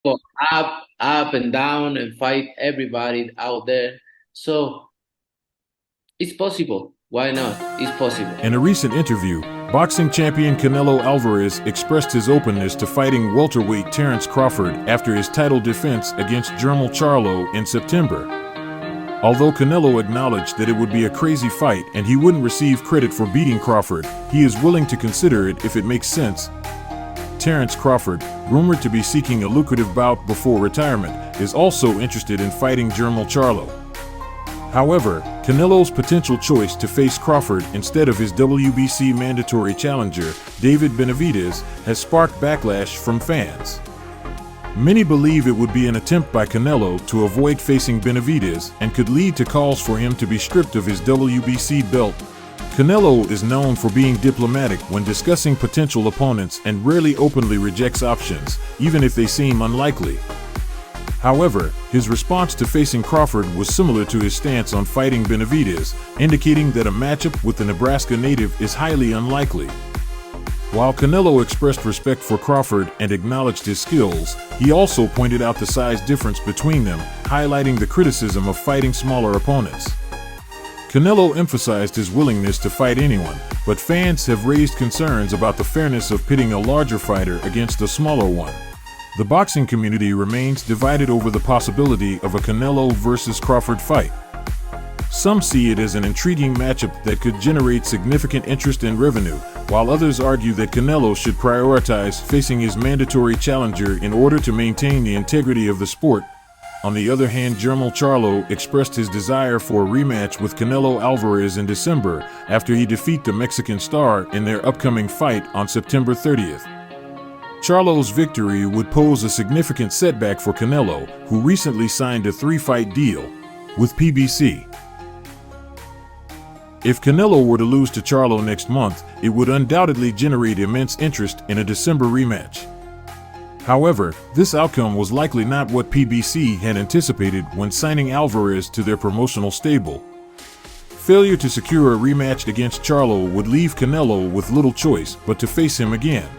go up and down and fight everybody out there. So it's possible. Why not? It's possible. In a recent interview, boxing champion Canelo Alvarez expressed his openness to fighting welterweight Terence Crawford after his title defense against Jermell Charlo in September. Although Canelo acknowledged that it would be a crazy fight and he wouldn't receive credit for beating Crawford, he is willing to consider it if it makes sense. Terence Crawford, rumored to be seeking a lucrative bout before retirement, is also interested in fighting Jermell Charlo. However, Canelo's potential choice to face Crawford instead of his WBC mandatory challenger, David Benavidez, has sparked backlash from fans. Many believe it would be an attempt by Canelo to avoid facing Benavidez and could lead to calls for him to be stripped of his WBC belt. Canelo is known for being diplomatic when discussing potential opponents and rarely openly rejects options, even if they seem unlikely. However, his response to facing Crawford was similar to his stance on fighting Benavidez, indicating that a matchup with the Nebraska native is highly unlikely. While Canelo expressed respect for Crawford and acknowledged his skills, he also pointed out the size difference between them, highlighting the criticism of fighting smaller opponents. Canelo emphasized his willingness to fight anyone, but fans have raised concerns about the fairness of pitting a larger fighter against a smaller one. The boxing community remains divided over the possibility of a Canelo versus Crawford fight. Some see it as an intriguing matchup that could generate significant interest and revenue, while others argue that Canelo should prioritize facing his mandatory challenger in order to maintain the integrity of the sport. On the other hand, Jermell Charlo expressed his desire for a rematch with Canelo Alvarez in December after he defeated the Mexican star in their upcoming fight on September 30th. Charlo's victory would pose a significant setback for Canelo, who recently signed a 3-fight deal with PBC. If Canelo were to lose to Charlo next month, it would undoubtedly generate immense interest in a December rematch. However, this outcome was likely not what PBC had anticipated when signing Alvarez to their promotional stable. Failure to secure a rematch against Charlo would leave Canelo with little choice but to face him again.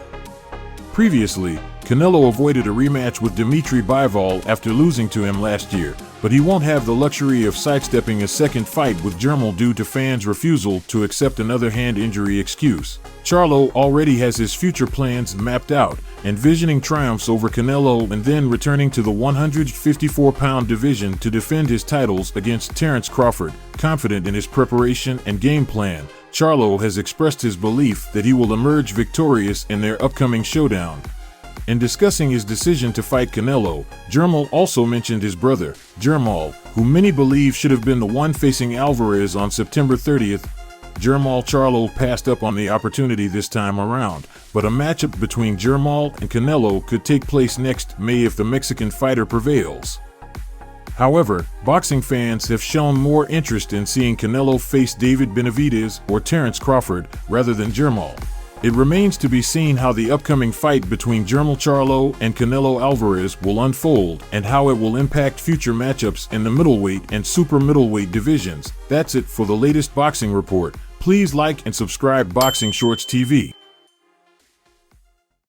Previously, Canelo avoided a rematch with Dimitri Bivol after losing to him last year, but he won't have the luxury of sidestepping a second fight with Jermell due to fans' refusal to accept another hand injury excuse. Charlo already has his future plans mapped out, envisioning triumphs over Canelo and then returning to the 154-pound division to defend his titles against Terence Crawford. Confident in his preparation and game plan, Charlo has expressed his belief that he will emerge victorious in their upcoming showdown. In discussing his decision to fight Canelo, Jermell also mentioned his brother, Jermell, who many believe should have been the one facing Alvarez on September 30th. Jermell Charlo passed up on the opportunity this time around, but a matchup between Jermell and Canelo could take place next May if the Mexican fighter prevails. However, boxing fans have shown more interest in seeing Canelo face David Benavidez or Terence Crawford rather than Jermell. It remains to be seen how the upcoming fight between Jermell Charlo and Canelo Alvarez will unfold and how it will impact future matchups in the middleweight and super middleweight divisions. That's it for the latest boxing report. Please like and subscribe Boxing Shorts TV.